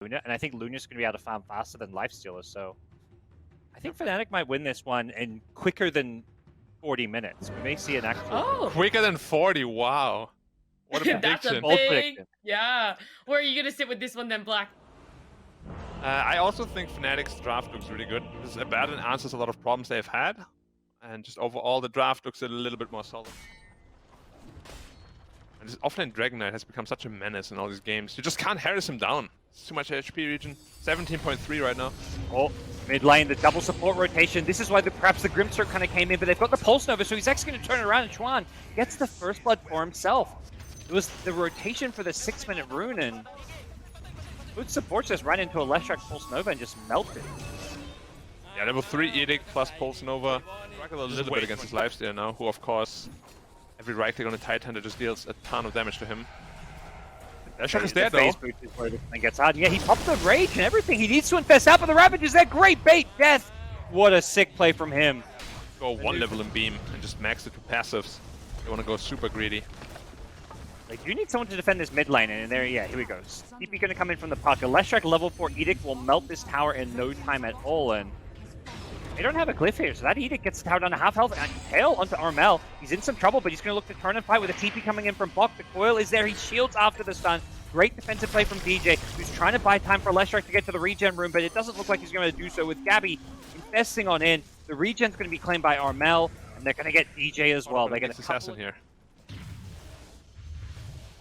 Luna, and I think Luna's going to be able to farm faster than Lifestealer, so I think Fnatic might win this one in quicker than 40 minutes. We may see an actual... Quicker than 40, wow. What a prediction. That's a Bold big... prediction. Yeah. Where are you going to sit with this one then, Black? I also think Fnatic's draft looks really good. This Abaddon answers a lot of problems they've had, and just overall the draft looks a little bit more solid. And this offlane Dragon Knight has become such a menace in all these games. You just can't harass him down. It's too much HP region. 17.3 right now. Oh, mid lane, the double support rotation. This is why perhaps the Grimstroke kind of came in, but they've got the Pulse Nova, so he's actually going to turn it around, and Chuan gets the first blood for himself. It was the rotation for the 6-minute rune, and good support just ran into a Leshrac Pulse Nova and just melted. Yeah, level 3 Edict plus Pulse Nova. Struggle a little bit against his lifesteal now, who of course, every right click on a Titan just deals a ton of damage to him. Leshrac is there though. Is where this thing gets hard. Yeah, he popped the Rage and everything. He needs to infest out, but the Ravage is there. Great bait, Death. What a sick play from him. Go one level in beam and just max it to passives. They want to go super greedy. They do need someone to defend this mid lane, and there, yeah, here we go. TP going to come in from the puck. A Leshrac level 4 Edict will melt this tower in no time at all, and they don't have a glyph here, so that Edict gets the tower down to half health, and Tail onto Armel. He's in some trouble, but he's going to look to turn and fight with a TP coming in from Bok. The coil is there. He shields after the stun. Great defensive play from DJ, who's trying to buy time for Leshrac to get to the regen room, but it doesn't look like he's going to do so with Gabby investing on in. The regen's going to be claimed by Armel, and they're going to get DJ as well. They're going to assassin here.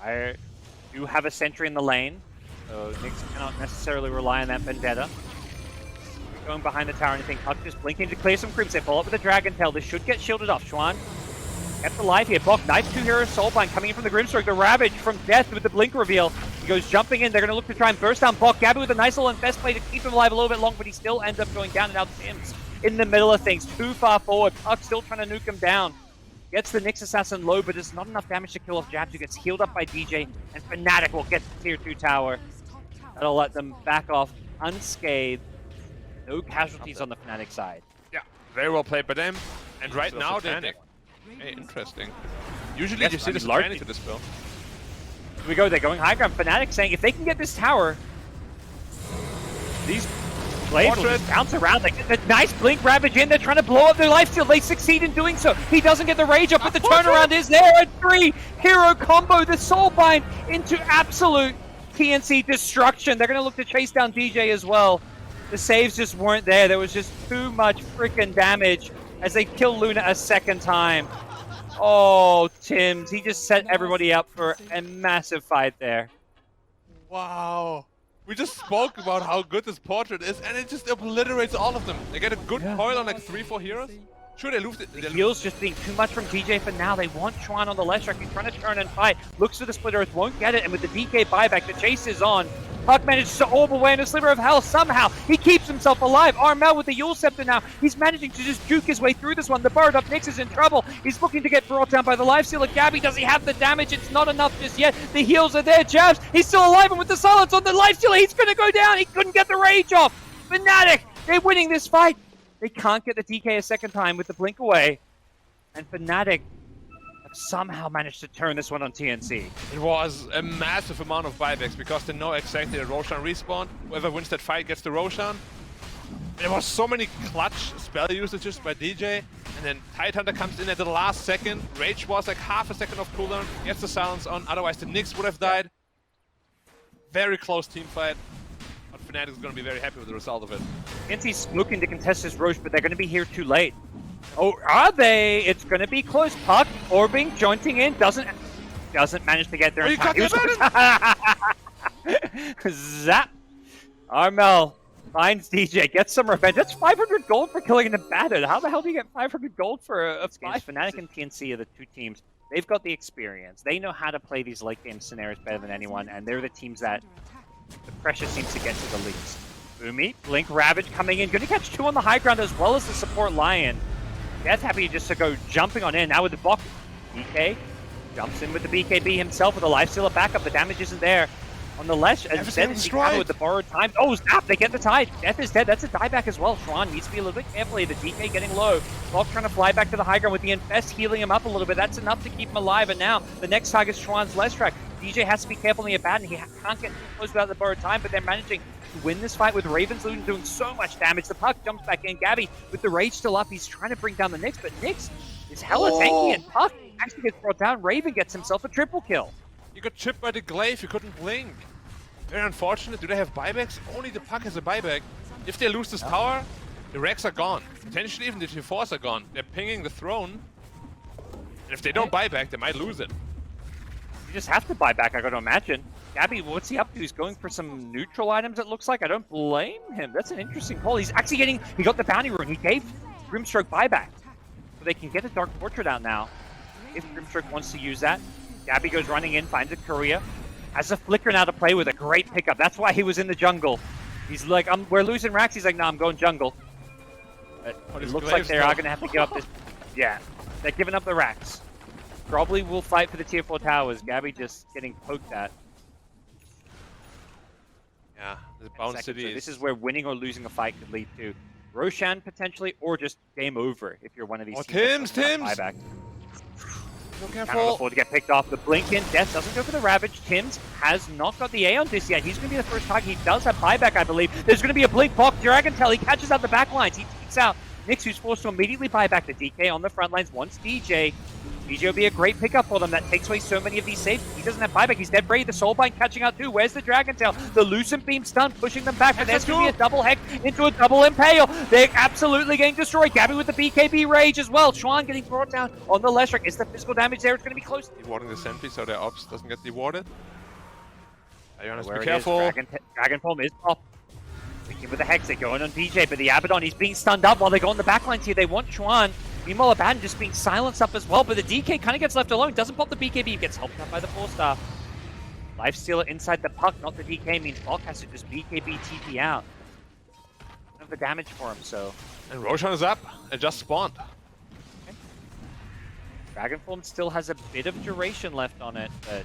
I do have a sentry in the lane, so Nyx cannot necessarily rely on that Vendetta. Going behind the tower, anything. Huck just blinking to clear some creeps. They follow up with a Dragon Tail. This should get shielded off. Chuan kept alive here. Bok, Knife 2 Hero Soulbind coming in from the Grimstroke. The Ravage from Death with the Blink reveal. He goes jumping in. They're going to look to try and burst down Bok. Gabby with a nice little infest play to keep him alive a little bit long, but he still ends up going down, and now Tim's in the middle of things. Too far forward. Puck still trying to nuke him down. Gets the Nyx Assassin low, but it's not enough damage to kill off Jabs, who gets healed up by DJ, and Fnatic will get the tier 2 tower. That'll let them back off unscathed. No casualties on the Fnatic side. Yeah, very well played by them. And right now, they're... Hey, interesting. Usually you see this Panic to this spell. Here we go, they're going high ground. Fnatic saying if they can get this tower, these blades will just bounce around. They get the nice Blink Ravage in. They're trying to blow up their lifesteal. They succeed in doing so. He doesn't get the rage up, but the turnaround is there. A 3-hero combo. The Soulbind into absolute TNC destruction. They're going to look to chase down DJ as well. The saves just weren't there. There was just too much freaking damage as they kill Luna a second time. Oh, Tims. He just set everybody up for a massive fight there. Wow. We just spoke about how good this portrait is, and it just obliterates all of them. They get a good coil on like 3-4 heroes. Sure, they lose it. The heals just being too much from DJ for now. They want Chuan on the Leshrac. He's trying to turn and fight. Looks for the Split Earth, won't get it, and with the DK buyback, the chase is on. Puck manages to orb away in a sliver of hell somehow. He keeps himself alive. Armel with the Yule Scepter now. He's managing to just juke his way through this one. The Burrowed Up Nyx is in trouble. He's looking to get brought down by the Lifestealer. Gabby, does he have the damage? It's not enough just yet. The heals are there. Jabs, he's still alive, and with the silence on the Lifestealer, he's going to go down. He couldn't get the rage off. Fnatic, they're winning this fight. They can't get the DK a second time with the blink away. And Fnatic have somehow managed to turn this one on TNC. It was a massive amount of buybacks because they know exactly that Roshan respawn. Whoever wins that fight gets the Roshan. There was so many clutch spell usages by DJ. And then Tidehunter comes in at the last second. Rage was like half a second of cooldown. Gets the silence on. Otherwise the Nyx would have died. Very close team fight. But Fnatic is going to be very happy with the result of it. TNC's looking to contest this Roche, but they're going to be here too late. Oh, are they? It's going to be close. Puck, orbing, jointing in, doesn't manage to get there in time. Zap! Armel finds DJ, gets some revenge. That's 500 gold for killing an Abaddon. How the hell do you get 500 gold for a spy? Fnatic and TNC are the two teams. They've got the experience. They know how to play these late game scenarios better than anyone, and they're the teams that the pressure seems to get to the least. Boomy, Blink, Ravage coming in. Going to catch 2 on the high ground as well as the support Lion. Death happy just to go jumping on in. Now with the Bok, DK jumps in with the BKB himself with a Lifestealer backup. The damage isn't there on the Lesh. And then with the borrowed time. Oh, snap! They get the tide. Death is dead. That's a dieback as well. Chuan needs to be a little bit careful. The DK getting low. Bok trying to fly back to the high ground with the Infest healing him up a little bit. That's enough to keep him alive. And now the next target is Chuan's Leshrac. DJ has to be careful in the Abaddon. He can't get close without the borrowed time, but they're managing to win this fight with Ravens Loon doing so much damage. The Puck jumps back in. Gabby with the rage still up. He's trying to bring down the Nyx, but Nyx is hella tanky, and Puck actually gets brought down. Raven gets himself a triple kill. You got chipped by the glaive, you couldn't blink. Very unfortunate. Do they have buybacks? Only the Puck has a buyback. If they lose this tower, the Rex are gone. Potentially even the T4s are gone. They're pinging the throne. And if they don't buy back, they might lose it. You just have to buy back, I gotta imagine. Gabby, what's he up to? He's going for some neutral items, it looks like. I don't blame him. That's an interesting call. He's actually getting... He got the bounty rune. He gave Grimstroke buyback. So they can get a Dark Portrait out now. If Grimstroke wants to use that. Gabby goes running in, finds a courier. Has a flicker now to play with. A great pickup. That's why he was in the jungle. He's like, we're losing racks. He's like, no, I'm going jungle. But it looks like they are going to have to give up this. Yeah, they're giving up the racks. Probably will fight for the tier 4 towers. Gabby just getting poked at. Yeah, the bounce city. So this is where winning or losing a fight could lead to Roshan potentially, or just game over if you're one of these. Oh, Tim's! Buyback. So Can't careful. afford to get picked off. The blink in. Death doesn't go for the Ravage. Tims has not got the A on this yet. He's going to be the first target. He does have buyback, I believe. There's going to be a blink block. Dragon Tail. He catches out the back lines. He takes out Nyx, who's forced to immediately buy back the DK on the front lines. Once DJ will be a great pickup for them. That takes away so many of these saves. He doesn't have buyback. He's dead brave. The Soulbind catching out too. Where's the Dragon Tail? The Lucent Beam stun pushing them back. But there's going to be a double hex into a double impale. They're absolutely getting destroyed. Gabby with the BKB rage as well. Schwan getting brought down on the Leshrac. Is the physical damage there? It's going to be close. Dewarding the Sentry so their ops doesn't get dewarded. Ionis, Where be careful. Dragon Form is up. With the Hex, they're going on DJ, but the Abaddon, he's being stunned up while they go on the backlines here. They want Chuan. Meanwhile, Abaddon just being silenced up as well, but the DK kind of gets left alone. Doesn't pop the BKB, he gets helped out by the 4-star. Lifestealer inside the Puck, not the DK, means Bulk has to just BKB TP out. None of the damage for him, so... And Roshan is up, and just spawned. Okay. Dragonform still has a bit of duration left on it, but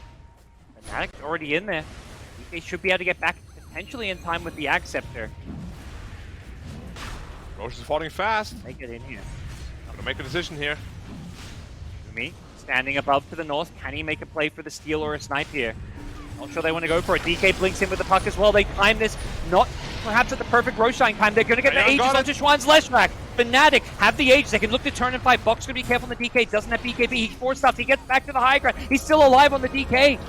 Fnatic's already in there. DK should be able to get back potentially in time with the Ag Scepter. Roshan's falling fast. Make it in here. Gotta make a decision here. Me standing above to the north. Can he make a play for the steal or a snipe here? Not sure they want to go for it. DK blinks in with the Puck as well. They time this not perhaps at the perfect Roshan time. They're going to get the Aegis onto Schwann's Leshrac. Fnatic have the Aegis. They can look to turn and fight. Box going to be careful on the DK. Doesn't have BKB. He's 4-stuffed. He gets back to the high ground. He's still alive on the DK.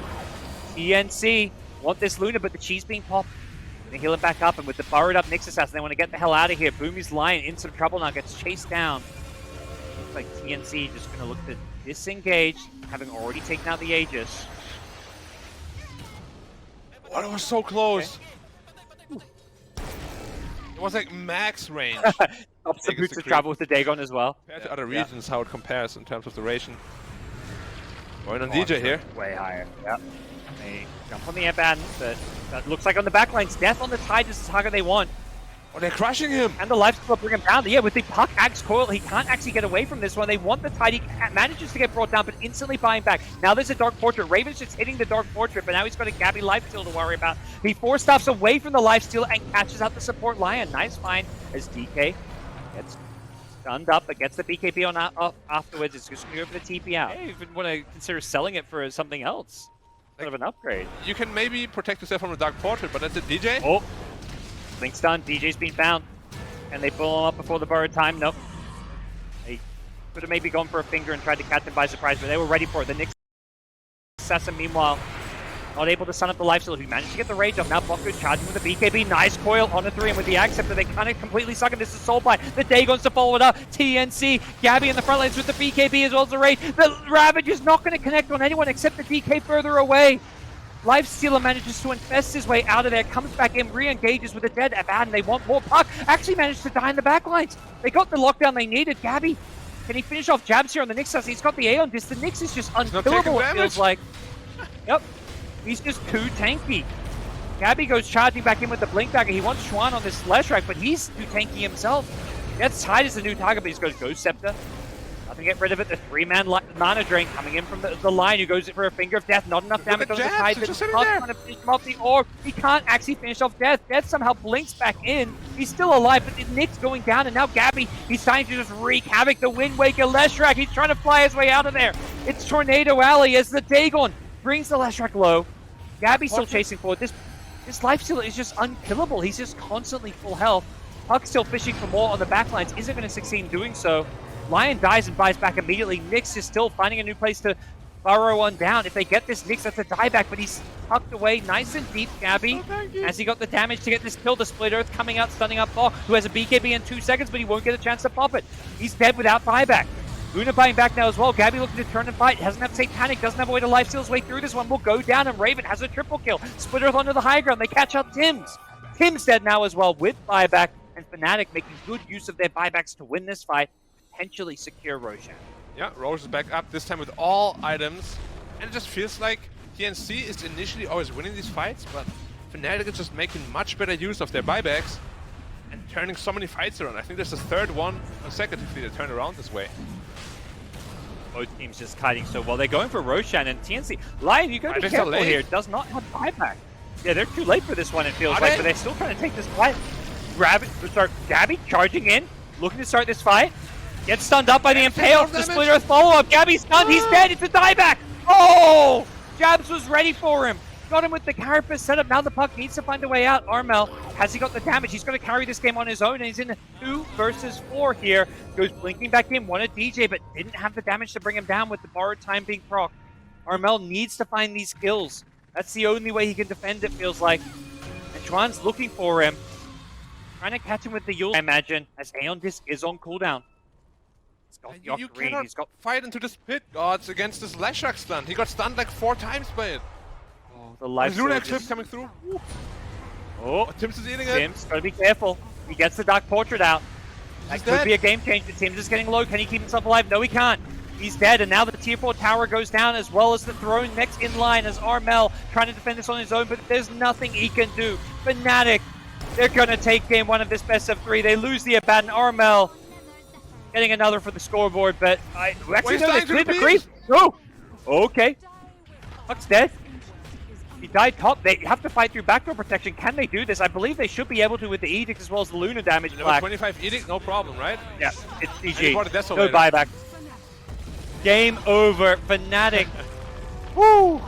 TNC want this Luna, but the cheese being popped. They heal him back up, and with the burrowed up Nyx Assassin, they want to get the hell out of here. Boomy's Lion in some trouble now, gets chased down. Looks like TNC just going to look to disengage, having already taken out the Aegis. Oh, that was so close. Okay. It was like max range. Stops the boots to travel with the Dagon as well. Compared to other regions, how it compares in terms of duration. Going on DJ here. Way higher, yep. They jump on the Abaddon, but that looks like on the backlines. Death on the Tide is the target they want. Oh, they're crushing him! And the Lifesteal bring him down. Yeah, with the Puck Axe Coil, he can't actually get away from this one. They want the Tide. He manages to get brought down, but instantly buying back. Now there's a Dark Portrait. Raven's just hitting the Dark Portrait, but now he's got a Gabby Lifesteal to worry about. He 4-stops away from the Lifesteal and catches out the support Lion. Nice find as DK gets stunned up, but gets the BKB on afterwards. It's just going to go for the TP out. Hey, even want to consider selling it for something else. Sort of an upgrade. You can maybe protect yourself from the Dark Portrait, but that's it, DJ. Oh, Link's done. DJ's been found. And they pull him up before the borrowed time. Nope. They could have maybe gone for a finger and tried to catch him by surprise, but they were ready for it. The Nyx Assassin, meanwhile, not able to stun up the Lifesteal, who managed to get the rage off. Now Boko charging with the BKB. Nice coil on a 3, and with the Ag Scepter, they kind of completely suck him. This is Soulbind. The Dagon's to follow it up. TNC, Gabby in the front lines with the BKB as well as the rage. The Ravage is not going to connect on anyone except the DK further away. Lifestealer manages to infest his way out of there, comes back in, re-engages with the dead Abaddon. They want more. Puck actually managed to die in the backlines. They got the lockdown they needed. Gabby, can he finish off jabs here on the Nyx? He's got the Aeon Disc. The Nyx is just unkillable, it feels like. Yep. He's just too tanky. Gabby goes charging back in with the Blink Dagger. He wants Schwan on this Leshrac, but he's too tanky himself. Gets Tide as the new target, but he's got Ghost Scepter. Nothing to get rid of it. The 3-man mana drain coming in from the line, who goes for a Finger of Death. Not enough damage on the Tide. He's trying to finish him off the orb. He can't actually finish off Death. Death somehow blinks back in. He's still alive, but Nyx going down, and now Gabby, he's trying to just wreak havoc. The Wind Waker Leshrac, he's trying to fly his way out of there. It's Tornado Alley as the Dagon brings the Leshrac low. Gabby's still chasing forward. This life steal is just unkillable. He's just constantly full health. Puck still fishing for more on the backlines. Isn't going to succeed in doing so. Lion dies and buys back immediately. Nyx is still finding a new place to burrow on down. If they get this, Nyx has to die back, but he's tucked away nice and deep, Gabby. As he got the damage to get this kill, the Split Earth coming out, stunning up Bok, who has a BKB in 2 seconds, but he won't get a chance to pop it. He's dead without buyback. Luna buying back now as well. Gabby looking to turn and fight. Hasn't have Satanic, doesn't have a way to life steal his way through this one. Will go down, and Raven has a triple kill. Split Earth onto the high ground. They catch out Tim's. Tim's dead now as well with buyback, and Fnatic making good use of their buybacks to win this fight, potentially secure Roshan. Yeah, Roche is back up, this time with all items. And it just feels like TNC is initially always winning these fights, but Fnatic is just making much better use of their buybacks and turning so many fights around. I think there's the third one consecutively to turn around this way. Both teams just kiting so well. They're going for Roshan and TNC. Lion, you gotta be careful here. Does not have buyback. Yeah, they're too late for this one, it feels like, but they're still trying to take this fight. Gabby charging in, looking to start this fight. Gets stunned up by the Impale. The Split Earth follow-up. Gabby's stunned. He's dead. It's a dieback. Oh! Jabs was ready for him. Got him with the carapace setup. Now the puck needs to find a way out. Armel, has he got the damage? He's going to carry this game on his own, and he's in a 2 versus 4 here. Goes blinking back in, wanted DJ, but didn't have the damage to bring him down with the borrowed time being proc. Armel needs to find these kills. That's the only way he can defend, it feels like. And Juan's looking for him. Trying to catch him with the Yule, I imagine, as Aeon Disc is on cooldown. You cannot fight into this pit, gods, against this Leshrac stun. He got stunned like 4 times by it. Oh, the life Luna clip coming through. Oh, Tim's is eating it. Tim's gotta be careful. He gets the Dark Portrait out. That could be a game changer. Tim's is getting low. Can he keep himself alive? No, he can't. He's dead, and now the tier 4 tower goes down, as well as the throne next in line as Armel trying to defend this on his own, but there's nothing he can do. Fnatic, they're gonna take game 1 of this best of 3. They lose the Abaddon. Armel getting another for the scoreboard, but actually no, they cleared the creep. No! Okay. Puck's dead. He died top. They have to fight through backdoor protection. Can they do this? I believe they should be able to with the Edict as well as the Luna damage. 25 Edict, no problem, right? Yeah, it's GG. No buyback. Game over. Fnatic. Woo!